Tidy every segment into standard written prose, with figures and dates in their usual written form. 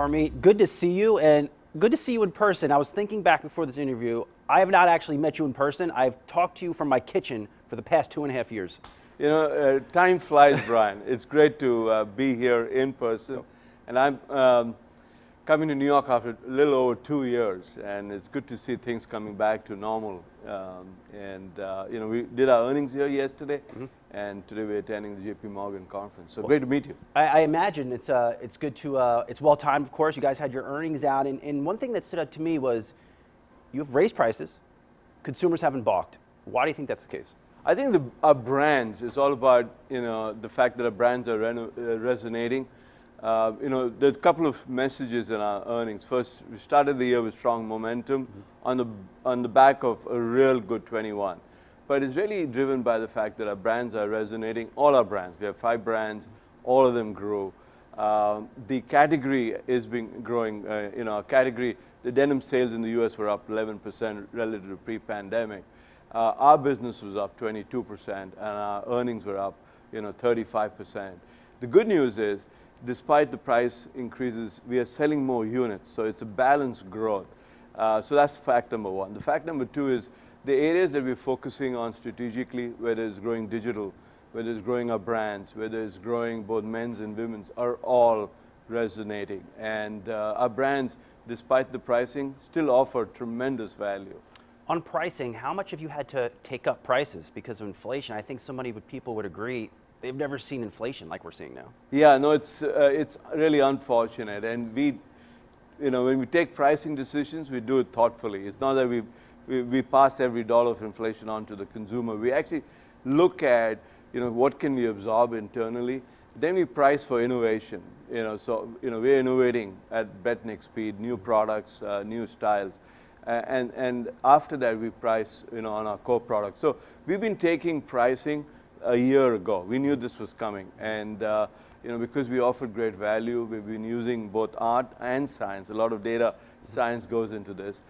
Harmeet. Good to see you, and good to see you in person. I was thinking back before this interview. I have not actually met you in person. I've talked to you from my kitchen for the past 2.5 years. You know, time flies, Brian. It's great to be here in person. And I'm coming to New York after a little over 2 years, and it's good to see things coming back to normal. You know, we did our earnings here yesterday, and today we're attending the JP Morgan conference. So great to meet you. I imagine it's good to, it's well timed, of course. You guys had your earnings out, and one thing that stood out to me was you have raised prices, consumers haven't balked. Why do you think that's the case? I think our brands is all about, you know, the fact that our brands are resonating. You know, there's a couple of messages in our earnings. First, we started the year with strong momentum on the back of a real good 21. But it's really driven by the fact that our brands are resonating. All our brands, we have 5 brands, all of them grew. The category is been growing. You know, our category, the denim sales in the US were up 11% relative to pre-pandemic. Our business was up 22%, and our earnings were up, you know, 35%. The good news is, despite the price increases, we are selling more units, so it's a balanced growth. So that's fact number one. The fact number two is the areas that we're focusing on strategically, whether it's growing digital, whether it's growing our brands, whether it's growing both men's and women's, are all resonating. And our brands, despite the pricing, still offer tremendous value. On pricing, how much have you had to take up prices because of inflation? I think so many people would agree they've never seen inflation like we're seeing now. Yeah, no, it's really unfortunate. And we, you know, when we take pricing decisions, we do it thoughtfully. It's not that we pass every dollar of inflation on to the consumer. We actually look at, you know, what can we absorb internally. Then we price for innovation. You know, so, you know, we're innovating at breakneck speed, new products, new styles. And after that, we price, you know, on our core products. So we've been taking pricing a year ago. We knew this was coming. And, you know, because we offered great value, we've been using both art and science. A lot of data science goes into this.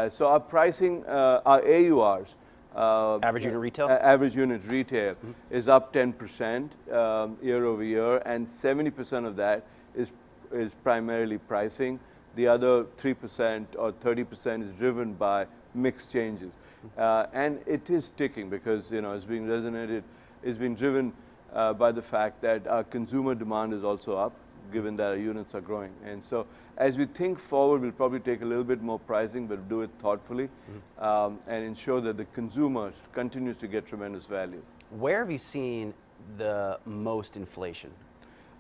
So our pricing, our AURs, average unit retail? Average unit retail is up 10% year over year, and 70% of that is primarily pricing. The other 3% or 30% is driven by mix changes. And it is sticking because, you know, it's being resonated, it's been driven by the fact that our consumer demand is also up, given that our units are growing. And so as we think forward, we'll probably take a little bit more pricing, but do it thoughtfully and ensure that the consumer continues to get tremendous value. Where have you seen the most inflation?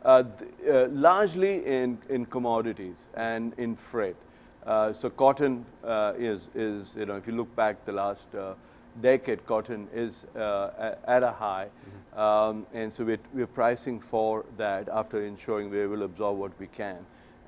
Largely in commodities and in freight. So cotton is, you know, if you look back the last decade, cotton is at a high. And so we're pricing for that after ensuring we're able to absorb what we can.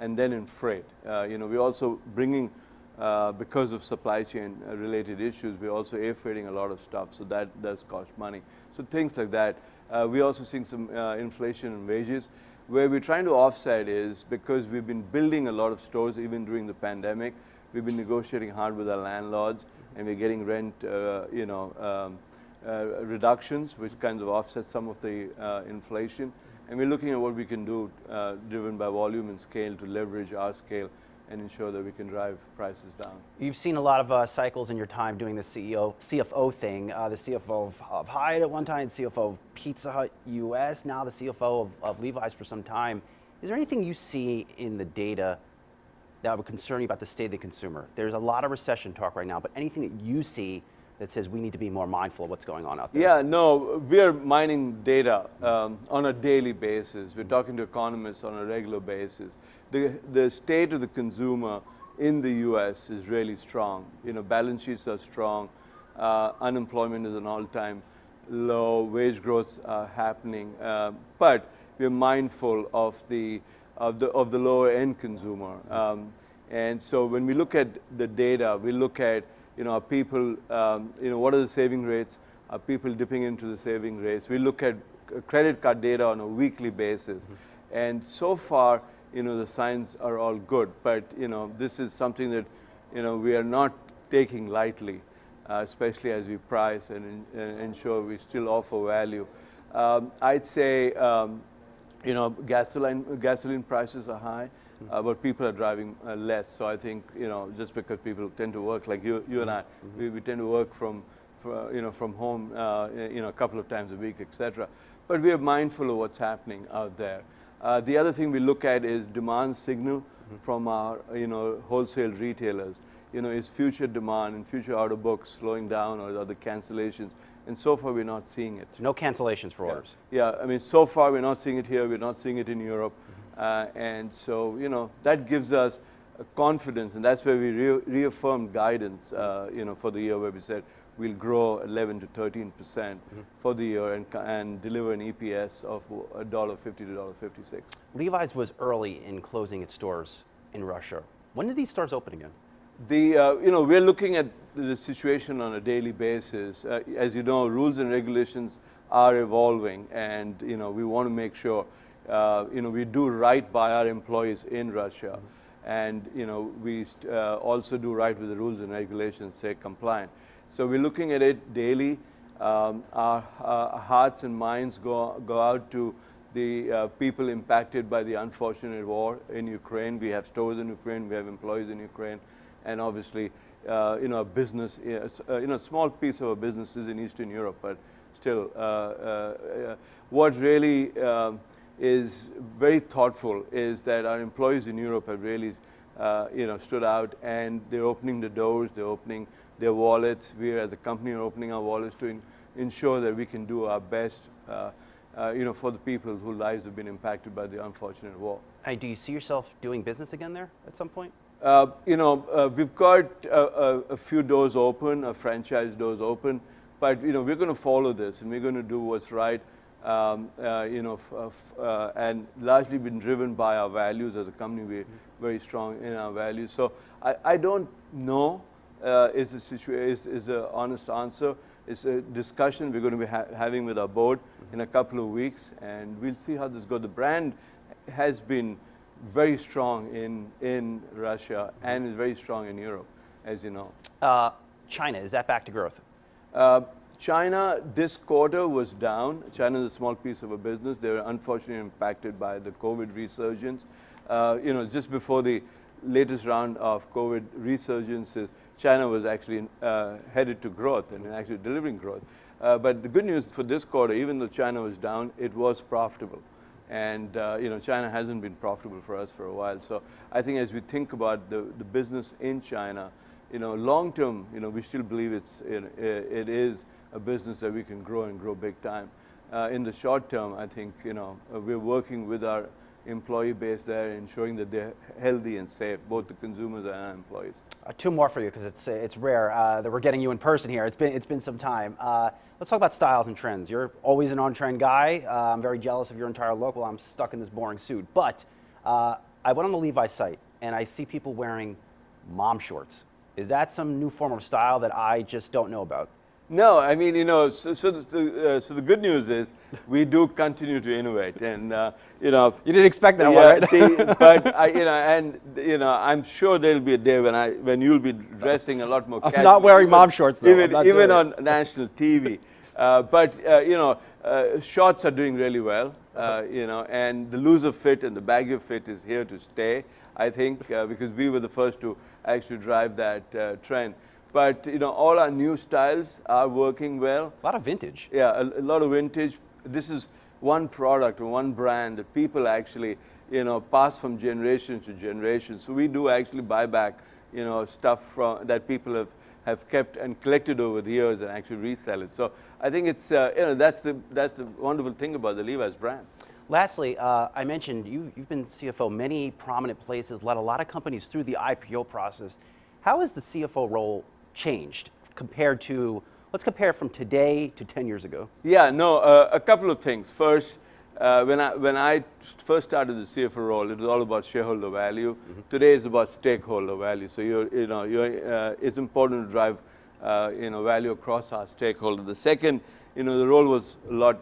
And then in freight, you know, we're also bringing, because of supply chain related issues, we're also air freighting a lot of stuff, so that does cost money. So things like that. We're also seeing some inflation in wages. Where we're trying to offset is because we've been building a lot of stores even during the pandemic. We've been negotiating hard with our landlords, and we're getting rent, you know, reductions, which kind of offset some of the inflation. And we're looking at what we can do, driven by volume and scale, to leverage our scale and ensure that we can drive prices down. You've seen a lot of cycles in your time doing the CFO thing. The CFO of Hyatt at one time, CFO of Pizza Hut US, now the CFO of Levi's for some time. Is there anything you see in the data that would concern you about the state of the consumer? There's a lot of recession talk right now, but anything that you see that says we need to be more mindful of what's going on out there? Yeah, no, we're mining data on a daily basis. We're talking to economists on a regular basis. The state of the consumer in the US is really strong. You know, balance sheets are strong. Unemployment is an all-time low. Wage growths are happening. But we're mindful of the lower end consumer. And so when we look at the data, we look at, you know, are people, you know, what are the saving rates? Are people dipping into the saving rates? We look at credit card data on a weekly basis. And so far, you know, the signs are all good. But, you know, this is something that, you know, we are not taking lightly, especially as we price and ensure we still offer value. I'd say, you know, gasoline prices are high. but people are driving less. So I think, just because people tend to work like you and I, we tend to work from home, a couple of times a week, etc. But we are mindful of what's happening out there. The other thing we look at is demand signal from our, wholesale retailers. Is future demand and future order books slowing down, or are the cancellations? And so far, we're not seeing it. No cancellations for orders. Yeah, I mean, so far, we're not seeing it here. We're not seeing it in Europe. And so, that gives us confidence. And that's where we reaffirmed guidance, for the year, where we said we'll grow 11 to 13% for the year and deliver an EPS of $1.50 to $1.56. Levi's was early in closing its stores in Russia. When did these stores open again? We're looking at the situation on a daily basis. As you know, rules and regulations are evolving, and we want to make sure we do right by our employees in Russia, and we also do right with the rules and regulations, stay compliant. So we're looking at it daily. Our hearts and minds go out to the people impacted by the unfortunate war in Ukraine. We have stores in Ukraine. We have employees in Ukraine. And obviously, a business, a small piece of a business is in Eastern Europe, but still, what really is very thoughtful is that our employees in Europe have really, stood out, and they're opening the doors, they're opening their wallets. We, as a company, are opening our wallets to ensure that we can do our best, for the people whose lives have been impacted by the unfortunate war. Hey, do you see yourself doing business again there at some point? We've got a few doors open, franchise doors open, but we're going to follow this, and we're going to do what's right. And largely been driven by our values as a company. We're very strong in our values. So I don't know is the honest answer. It's a discussion we're going to be having with our board in a couple of weeks, and we'll see how this goes. The brand has been very strong in Russia and is very strong in Europe, as you know. China, is that back to growth? China this quarter was down. China is a small piece of a business. They were unfortunately impacted by the COVID resurgence. Just before the latest round of COVID resurgences, China was actually headed to growth and actually delivering growth. But the good news for this quarter, even though China was down, it was profitable. And China hasn't been profitable for us for a while. So I think as we think about the business in China, long term, we still believe it is a business that we can grow and grow big time. In the short term, I think we're working with our employee base there, ensuring that they're healthy and safe, both the consumers and our employees. Two more for you, because it's rare that we're getting you in person here. It's been some time. Let's talk about styles and trends. You're always an on-trend guy. I'm very jealous of your entire look while I'm stuck in this boring suit. But I went on the Levi's site, and I see people wearing mom shorts. Is that some new form of style that I just don't know about? No, I mean, so the good news is we do continue to innovate, and You didn't expect that, right? But I'm sure there'll be a day when you'll be dressing a lot more casual. I'm not wearing mom shorts though. Even on national TV. Shorts are doing really well, and the looser fit and the baggier fit is here to stay, I think, because we were the first to actually drive that trend. But all our new styles are working well. A lot of vintage. Yeah, a lot of vintage. This is one product or one brand that people actually pass from generation to generation. So we do actually buy back stuff that people have kept and collected over the years and actually resell it. So I think it's that's the wonderful thing about the Levi's brand. Lastly, I mentioned you've been CFO many prominent places, led a lot of companies through the IPO process. How has the CFO role changed compared to, let's compare from today to 10 years ago? Yeah, no, a couple of things. First, when I first started the CFO role, it was all about shareholder value. Today is about stakeholder value. So it's important to drive value across our stakeholders. The second, the role was a lot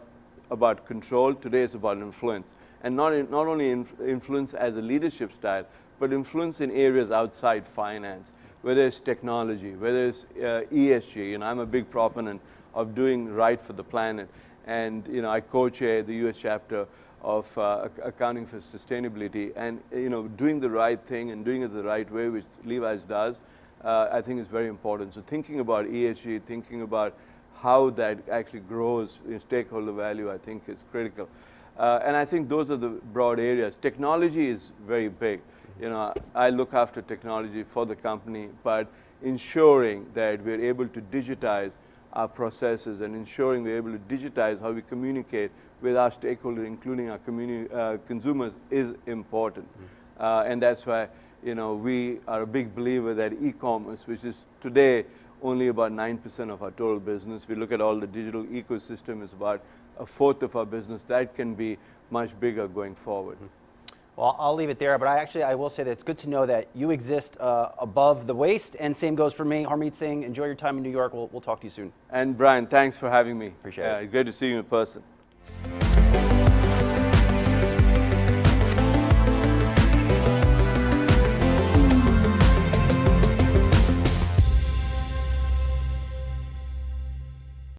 about control. Today it's about influence, and not only influence as a leadership style, but influence in areas outside finance, whether it's technology, whether it's ESG. I'm a big proponent of doing right for the planet, and I co-chair the U.S. chapter of accounting for sustainability, and doing the right thing and doing it the right way, which Levi's does, I think is very important. So thinking about ESG, thinking about how that actually grows in stakeholder value, I think is critical. And I think those are the broad areas. Technology is very big. I look after technology for the company, but ensuring that we're able to digitize our processes and ensuring we're able to digitize how we communicate with our stakeholders, including our consumers, is important. And that's why we are a big believer that e-commerce, which is today only about 9% of our total business. We look at all the digital ecosystem, is about a fourth of our business. That can be much bigger going forward. Well, I'll leave it there, but I will say that it's good to know that you exist above the waist, and same goes for me. Harmeet Singh, enjoy your time in New York. We'll talk to you soon. And Brian, thanks for having me. Appreciate it. Great to see you in person.